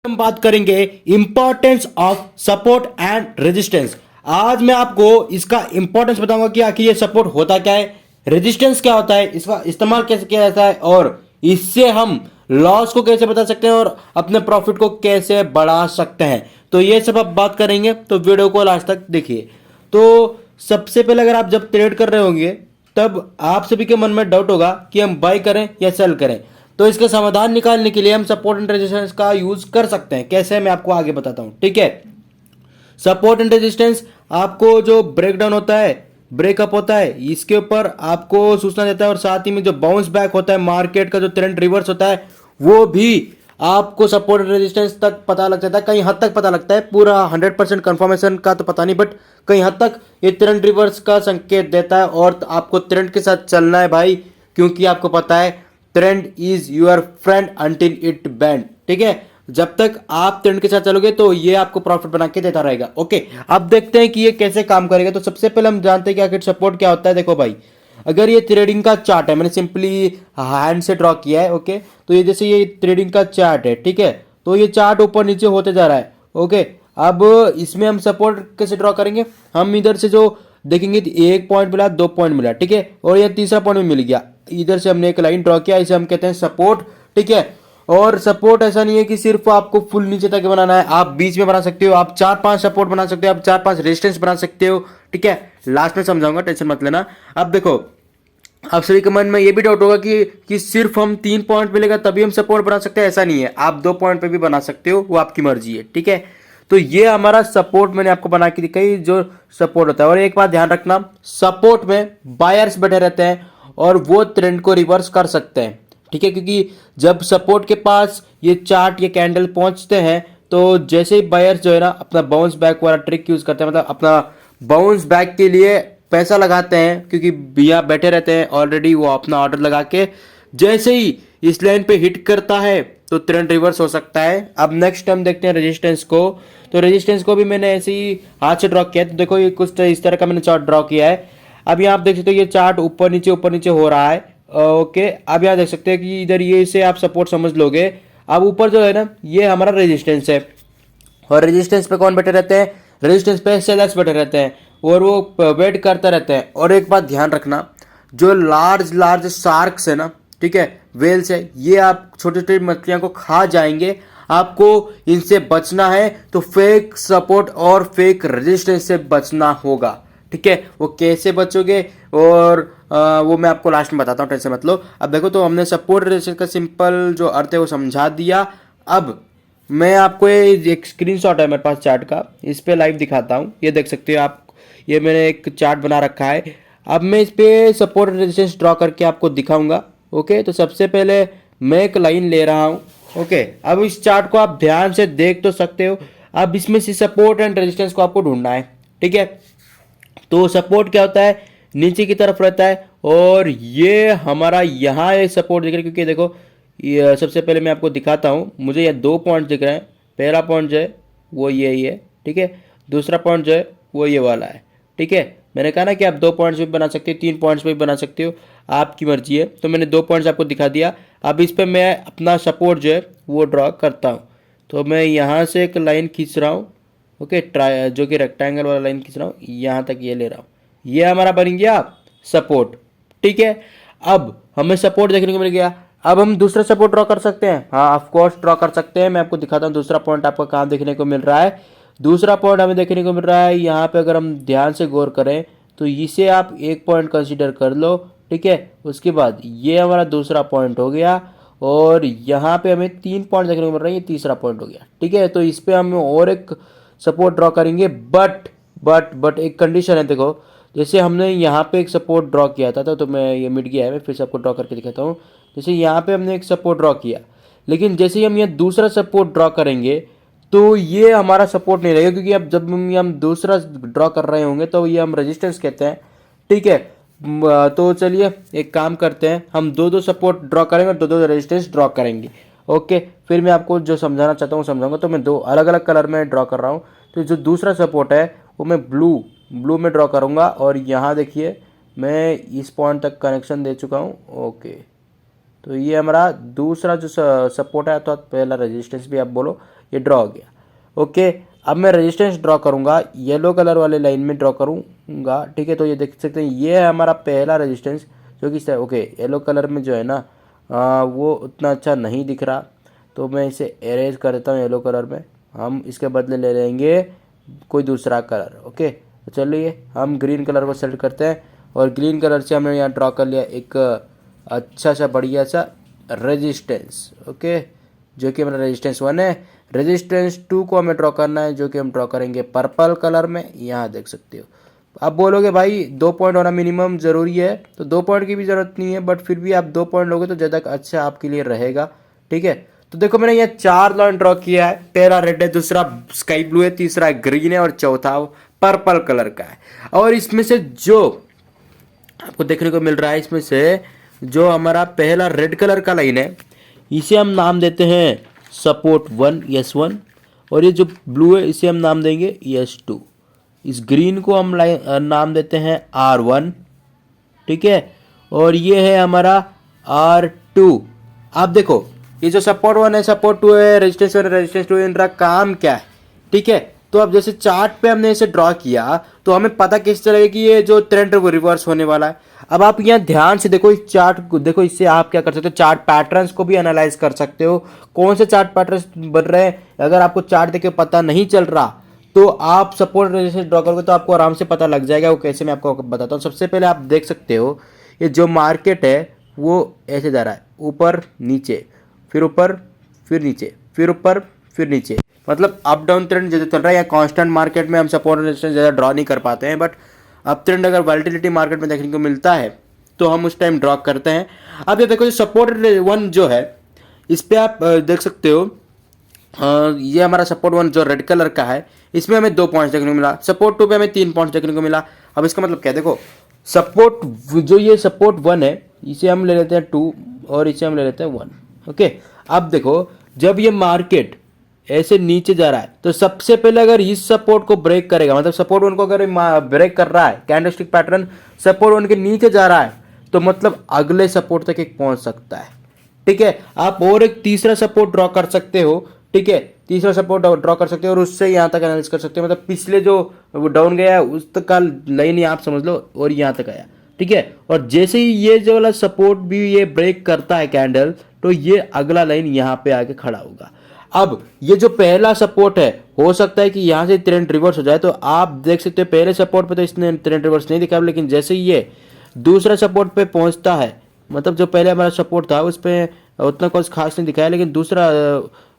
हम बात करेंगे importance of support and resistance. आज मैं आपको इसका इंपॉर्टेंस बताऊंगा कि आखिर ये सपोर्ट होता क्या है, रेजिस्टेंस क्या होता है, इसका इस्तेमाल कैसे किया जाता है और इससे हम लॉस को कैसे बता सकते हैं और अपने प्रॉफिट को कैसे बढ़ा सकते हैं। तो ये सब आप बात करेंगे, तो वीडियो को लास्ट तक देखिए। तो सबसे पहले अगर आप जब ट्रेड कर रहे होंगे तब आप सभी के मन में डाउट होगा कि हम बाई करें या सेल करें। तो इसका समाधान निकालने के लिए हम सपोर्ट एंड रेजिस्टेंस का यूज कर सकते हैं। कैसे, मैं आपको आगे बताता हूं, ठीक है। सपोर्ट एंड रेजिस्टेंस आपको जो ब्रेकडाउन होता है, ब्रेकअप होता है, इसके ऊपर आपको सूचना देता है और साथ ही में जो बाउंस बैक होता है, मार्केट का जो ट्रेंड रिवर्स होता है, वो भी आपको सपोर्ट एंड रेजिस्टेंस तक पता लग जाता है। कहीं हद तक पता लगता है, पूरा 100% कंफर्मेशन का तो पता नहीं, बट कहीं हद तक ये ट्रेंड रिवर्स का संकेत देता है और आपको ट्रेंड के साथ चलना है भाई, क्योंकि आपको पता है trend is your friend until it band. ठीक है, जब तक आप ट्रेंड के साथ चलोगे तो ये आपको प्रॉफिट बना के देता रहेगा। ओके, अब देखते हैं कि ये कैसे काम करेगा। तो सबसे पहले हम जानते हैं कि आखिर सपोर्ट क्या होता है। देखो भाई, अगर ये ट्रेडिंग का चार्ट है, मैंने सिंपली हैंड से ड्रॉ किया है। ओके, तो ये जैसे ये ट्रेडिंग का चार्ट है, ठीक है, तो ये चार्ट ऊपर नीचे होते जा रहा है। ओके, अब इसमें हम सपोर्ट कैसे ड्रॉ करेंगे, हम इधर से जो देखेंगे 1 पॉइंट मिला, 2 पॉइंट मिला, ठीक है, और ये तीसरा पॉइंट भी मिल गया। इधर से हमने एक लाइन ड्रॉ किया, इसे हम कहते हैं सपोर्ट। ठीक है, और सपोर्ट ऐसा नहीं है कि सिर्फ आपको फुल नीचे तक बनाना है, आप बीच में बना सकते हो, आप 4-5 सपोर्ट बना सकते हो, आप 4-5 रेजिस्टेंस बना सकते हो। ठीक है, लास्ट में समझाऊंगा, टेंशन मत लेना। अब देखो, आप सभी के मन में ये भी डाउट होगा कि सिर्फ हम 3 पॉइंट मिलेगा तभी हम सपोर्ट बना सकते हैं। ऐसा नहीं है, आप 2 पॉइंट पे भी बना सकते हो, वो आपकी मर्जी है। ठीक है, तो ये हमारा सपोर्ट मैंने आपको बना के दिखाई, जो सपोर्ट होता है। और एक बात ध्यान रखना, सपोर्ट में बायर्स बैठे रहते हैं और वो ट्रेंड को रिवर्स कर सकते हैं। ठीक है, क्योंकि जब सपोर्ट के पास ये चार्ट, ये कैंडल पहुंचते हैं, तो जैसे ही बायर्स जो है ना अपना बाउंस बैक वाला ट्रिक यूज करते हैं, मतलब अपना बाउंस बैक के लिए पैसा लगाते हैं, क्योंकि भैया बैठे रहते हैं ऑलरेडी, वो अपना ऑर्डर लगा के जैसे ही इस लाइन पे हिट करता है तो ट्रेंड रिवर्स हो सकता है। अब नेक्स्ट हम देखते हैं रेजिस्टेंस को। तो रेजिस्टेंस को भी मैंने ऐसे ही हाथ से ड्रॉ किया है। तो देखो, ये कुछ इस तरह का मैंने चार्ट ड्रॉ किया है। अब यहाँ आप देख सकते हो ये चार्ट ऊपर नीचे हो रहा है। ओके, अब यहाँ देख सकते हैं कि इधर ये इसे आप सपोर्ट समझ लोगे। अब ऊपर जो है ना, ये हमारा रेजिस्टेंस है, और रेजिस्टेंस पे कौन बैठे रहते हैं, रेजिस्टेंस पे सेलर्स बैठे रहते हैं और वो वेट करते रहते हैं। और एक बात ध्यान रखना, जो लार्ज शार्क्स है ना, ठीक है, वेल्स है, ये आप छोटी छोटी मछलियां को खा जाएंगे। आपको इनसे बचना है तो फेक सपोर्ट और फेक रेजिस्टेंस से बचना होगा। ठीक है, वो कैसे बचोगे और वो मैं आपको लास्ट में बताता हूँ, टेंशन मत लो। अब देखो, तो हमने सपोर्ट रेजिस्टेंस का सिंपल जो अर्थ है वो समझा दिया। अब मैं आपको ये एक स्क्रीनशॉट है मेरे पास चार्ट का, इस पे लाइव दिखाता हूँ। ये देख सकते हो आप, ये मैंने एक चार्ट बना रखा है। अब मैं इस पे सपोर्ट रेजिस्टेंस ड्रॉ करके आपको दिखाऊंगा। ओके, तो सबसे पहले मैं एक लाइन ले रहा हूँ। ओके, अब इस चार्ट को आप ध्यान से देख तो सकते हो। अब इसमें से सपोर्ट एंड रेजिस्टेंस को आपको ढूंढना है। ठीक है, तो सपोर्ट क्या होता है, नीचे की तरफ रहता है, और ये हमारा यहाँ ये सपोर्ट दिख रहा है, क्योंकि देखो ये सबसे पहले मैं आपको दिखाता हूँ। मुझे ये 2 पॉइंट दिख रहे हैं। पहला पॉइंट जो है वो ये है, ठीक है, दूसरा पॉइंट जो है वो ये वाला है। ठीक है, मैंने कहा ना कि आप 2 पॉइंट्स भी बना सकते हो, 3 पॉइंट्स भी बना सकते हो, आपकी मर्जी है। तो मैंने 2 पॉइंट्स आपको दिखा दिया। अब इस पर मैं अपना सपोर्ट जो है वो ड्रॉ करता हूँ। तो मैं यहाँ से एक लाइन खींच रहा हूँ। ओके, ट्राई जो कि रेक्टेंगल वाला लाइन खींच रहा हूँ, यहाँ तक ये ले रहा हूँ, ये हमारा बन गया सपोर्ट। ठीक है, अब हमें सपोर्ट देखने को मिल गया। अब हम दूसरा सपोर्ट ड्रॉ कर सकते हैं, हाँ ऑफ कोर्स ड्रॉ कर सकते हैं। मैं आपको दिखाता हूँ दूसरा पॉइंट आपको कहाँ देखने को मिल रहा है। दूसरा पॉइंट हमें देखने को मिल रहा है यहाँ पे, अगर हम ध्यान से गौर करें तो इसे आप 1 पॉइंट कंसीडर कर लो। ठीक है, उसके बाद ये हमारा दूसरा पॉइंट हो गया, और यहाँ पे हमें 3 पॉइंट देखने को मिल रहा है, ये तीसरा पॉइंट हो गया। ठीक है, तो इस पर हम और एक सपोर्ट ड्रॉ करेंगे, बट एक कंडीशन है। देखो, जैसे हमने यहाँ पे एक सपोर्ट ड्रॉ किया था, तो मैं ये मिट गया है, मैं फिर से आपको ड्रॉ करके दिखाता हूँ। जैसे यहाँ पे हमने एक सपोर्ट ड्रॉ किया, लेकिन जैसे ही हम ये दूसरा सपोर्ट ड्रॉ करेंगे तो ये हमारा सपोर्ट नहीं रहेगा, क्योंकि अब जब हम दूसरा ड्रॉ कर रहे होंगे तो ये हम रेजिस्टेंस कहते हैं। ठीक है, तो चलिए एक काम करते हैं, हम 2-2 सपोर्ट ड्रॉ करेंगे और 2-2 रेजिस्टेंस ड्रॉ करेंगे। ओके, फिर मैं आपको जो समझाना चाहता हूँ समझाऊंगा। तो मैं 2 अलग अलग कलर में ड्रॉ कर रहा हूँ। तो जो दूसरा सपोर्ट है वो मैं ब्लू में ड्रॉ करूँगा, और यहाँ देखिए मैं इस पॉइंट तक कनेक्शन दे चुका हूँ। ओके, तो ये हमारा दूसरा जो सपोर्ट है, तो पहला रेजिस्टेंस भी आप बोलो, ये ड्रॉ हो गया। ओके, अब मैं रेजिस्टेंस ड्रॉ करूँगा, येलो कलर वाले लाइन में ड्रॉ करूँगा। ठीक है, तो ये देख सकते हैं ये है हमारा पहला रेजिस्टेंस जो कि ओके येलो कलर में जो है ना वो उतना अच्छा नहीं दिख रहा, तो मैं इसे एरेज कर देता हूँ येलो कलर में। हम इसके बदले ले लेंगे कोई दूसरा कलर। ओके, तो चलिए हम ग्रीन कलर को सेलेक्ट करते हैं और ग्रीन कलर से हमने यहाँ ड्रॉ कर लिया एक अच्छा सा बढ़िया सा रेजिस्टेंस। ओके, जो कि हमारा रेजिस्टेंस 1 है। रेजिस्टेंस 2 को हमें ड्रॉ करना है, जो कि हम ड्रॉ करेंगे पर्पल कलर में। यहाँ देख सकते हो। आप बोलोगे भाई 2 पॉइंट होना मिनिमम ज़रूरी है, तो 2 पॉइंट की भी ज़रूरत नहीं है, बट फिर भी आप 2 पॉइंट लोगे तो ज़्यादा अच्छा आपके लिए रहेगा। ठीक है, तो देखो मैंने यहाँ 4 लाइन ड्रॉ किया है। पहला रेड है, दूसरा स्काई ब्लू है, तीसरा ग्रीन है और चौथा पर्पल कलर का है। और इसमें से जो आपको देखने को मिल रहा है, इसमें से जो हमारा पहला रेड कलर का लाइन है इसे हम नाम देते हैं सपोर्ट 1 S1, और ये जो ब्लू है इसे हम नाम देंगे S2। इस ग्रीन को हम नाम देते हैं R1। ठीक है, और ये है हमारा R2। आप देखो ये जो सपोर्ट 1 है, सपोर्ट 2 है, रेजिस्टेंस 1 है, रेजिस्टेंस 2 है, इनका काम क्या है। ठीक है, तो अब जैसे चार्ट पे हमने इसे ड्रॉ किया तो हमें पता किस तरह की ये जो ट्रेंड है वो रिवर्स होने वाला है। अब आप यहाँ ध्यान से देखो इस चार्ट को, देखो इससे आप क्या कर सकते हो, चार्ट पैटर्न्स को भी एनालाइज कर सकते हो, कौन से चार्ट पैटर्न्स बन रहे हैं। अगर आपको चार्ट देख के पता नहीं चल रहा तो आप सपोर्ट रेजिस्टेंस ड्रॉ करोगे तो आपको आराम से पता लग जाएगा। वो कैसे मैं आपको बताता हूँ। सबसे पहले आप देख सकते हो ये जो मार्केट है वो ऐसे जा रहा है, ऊपर नीचे, फिर ऊपर, फिर नीचे, फिर ऊपर, फिर नीचे, मतलब अप डाउन ट्रेंड जैसे चल रहा है। या कांस्टेंट मार्केट में हम सपोर्ट रेजिस्टेंस ज़्यादा ड्रॉ नहीं कर पाते हैं, बट अप ट्रेंड अगर वॉलेटिलिटी मार्केट में देखने को मिलता है तो हम उस टाइम ड्रॉ करते हैं। अब ये देखो जो सपोर्ट 1 जो है इस पर आप देख सकते हो, ये हमारा सपोर्ट 1 जो रेड कलर का है इसमें हमें 2 पॉइंट्स देखने को मिला, सपोर्ट 2 पे हमें 3 पॉइंट्स देखने को मिला। अब इसका मतलब क्या है, देखो सपोर्ट जो ये सपोर्ट 1 है इसे हम ले लेते हैं 2 और इसे हम ले लेते हैं 1। ओके, अब देखो जब ये मार्केट ऐसे नीचे जा रहा है तो सबसे पहले अगर इस सपोर्ट को ब्रेक करेगा, मतलब सपोर्ट 1 को अगर ब्रेक कर रहा है, कैंडलस्टिक पैटर्न सपोर्ट 1 के नीचे जा रहा है, तो मतलब अगले सपोर्ट तक एक पहुंच सकता है। ठीक है, आप और एक तीसरा सपोर्ट ड्रॉ कर सकते हो। ठीक है, तीसरा सपोर्ट ड्रॉ कर सकते हो और उससे यहाँ तक एनालिसिस कर सकते हो, मतलब पिछले जो वो डाउन गया है उस तक का लाइन आप समझ लो और यहाँ तक आया। ठीक है, और जैसे ही ये जो वाला सपोर्ट भी ये ब्रेक करता है कैंडल, तो ये अगला लाइन यहाँ पे आके खड़ा होगा। अब ये जो पहला सपोर्ट है हो सकता है कि यहाँ से ट्रेंड रिवर्स हो जाए, तो आप देख सकते हो पहले सपोर्ट पे तो इसने ट्रेंड रिवर्स नहीं दिखा, लेकिन जैसे ही ये दूसरा सपोर्ट पे पहुंचता है, मतलब जो पहले हमारा सपोर्ट था उस पर उतना कुछ खास नहीं दिखाया, लेकिन दूसरा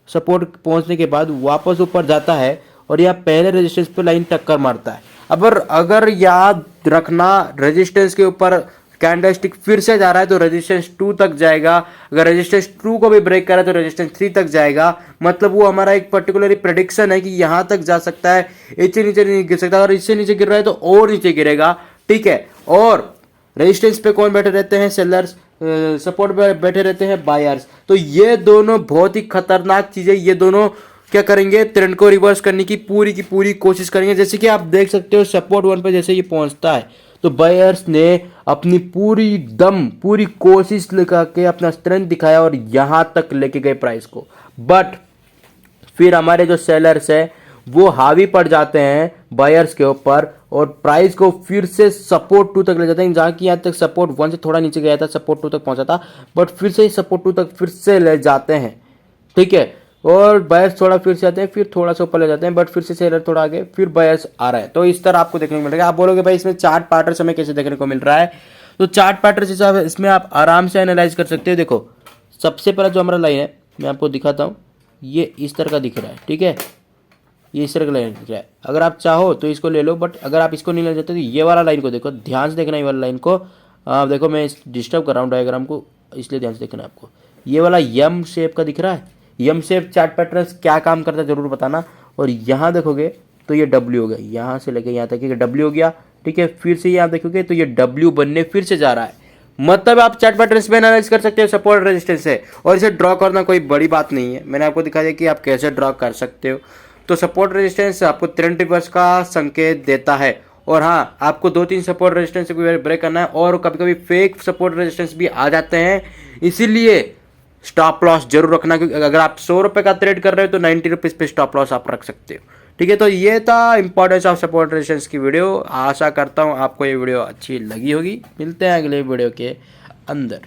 सपोर्ट पहुंचने के बाद वापस ऊपर जाता है और यह पहले रेजिस्टेंस पे लाइन टक्कर मारता है। अगर याद रखना रेजिस्टेंस के ऊपर कैंडलस्टिक फिर से जा रहा है तो रेजिस्टेंस 2 तक जाएगा, अगर रेजिस्टेंस 2 को भी ब्रेक करा तो रेजिस्टेंस 3 तक जाएगा। मतलब वो हमारा एक पर्टिकुलर प्रेडिक्शन है कि यहाँ तक जा सकता है, इससे नीचे नहीं गिर सकता, अगर इससे नीचे गिर रहा है तो और नीचे गिरेगा। ठीक है, और रेजिस्टेंस पे कौन बैठे रहते हैं, सेलर्स, सपोर्ट पे बैठे रहते हैं बायर्स। तो ये दोनों बहुत ही खतरनाक चीजें, ये दोनों क्या करेंगे, ट्रेंड को रिवर्स करने की पूरी कोशिश करेंगे। जैसे कि आप देख सकते हो सपोर्ट 1 पे जैसे ये पहुंचता है तो बायर्स ने अपनी पूरी कोशिश लगा के अपना स्ट्रेंथ दिखाया और यहां तक लेके गए प्राइस को, बट फिर हमारे जो सेलर्स है वो हावी पड़ जाते हैं बायर्स के ऊपर और प्राइस को फिर से सपोर्ट 2 तक ले जाते हैं, जहाँ की यहाँ तक सपोर्ट 1 से थोड़ा नीचे गया था, सपोर्ट 2 तक पहुंचा था, बट फिर से सपोर्ट 2 तक फिर से ले जाते हैं। ठीक है, और बायर्स थोड़ा फिर से आते हैं, फिर थोड़ा सा ऊपर ले जाते हैं, बट फिर से सेलर थोड़ा आगे, फिर बायर्स आ रहा है। तो इस तरह आपको देखने को मिल रहा है। आप बोलोगे भाई इसमें चार्ट पैटर्न हमें कैसे देखने को मिल रहा है, तो चार्ट पैटर्न हिसाब इसमें आप आराम से एनालाइज कर सकते हो। देखो सबसे पहला जो हमारा लाइन है मैं आपको दिखाता हूँ, ये इस तरह का दिख रहा है। ठीक है, ये इस तरह का लाइन दिख रहा है, अगर आप चाहो तो इसको ले लो, बट अगर आप इसको नहीं ले जाते तो ये वाला लाइन को देखो, ध्यान से देखना ये वाला लाइन को। देखो मैं डिस्टर्ब कर रहा हूँ डायग्राम को, इसलिए ध्यान से देखना आपको। ये वाला यम शेप का दिख रहा है, यम शेप चार्ट पैटर्न क्या काम करता है जरूर बताना। और यहाँ देखोगे तो ये डब्ल्यू हो गया, यहाँ से लेके यहाँ तक ये डब्ल्यू हो गया। ठीक है, फिर से यहाँ देखोगे तो ये डब्ल्यू बनने फिर से जा रहा है, मतलब आप चार्ट पैटर्न में एनालाइज कर सकते हो सपोर्ट रेजिस्टेंस से, और इसे ड्रॉ करना कोई बड़ी बात नहीं है। मैंने आपको दिखाया कि आप कैसे ड्रॉ कर सकते हो। तो सपोर्ट रेजिस्टेंस आपको ट्रेंड रिवर्स का संकेत देता है, और हाँ आपको 2-3 सपोर्ट रेजिस्टेंस को ब्रेक करना है, और कभी कभी फेक सपोर्ट रेजिस्टेंस भी आ जाते हैं, इसीलिए स्टॉप लॉस जरूर रखना, क्योंकि अगर आप 100 रुपये का ट्रेड कर रहे हो तो 90 रुपीज़ पे स्टॉप लॉस आप रख सकते हो। ठीक है, तो ये था इंपॉर्टेंस ऑफ सपोर्ट रेजिस्टेंस की वीडियो। आशा करता हूँ आपको ये वीडियो अच्छी लगी होगी। मिलते हैं अगले वीडियो के अंदर।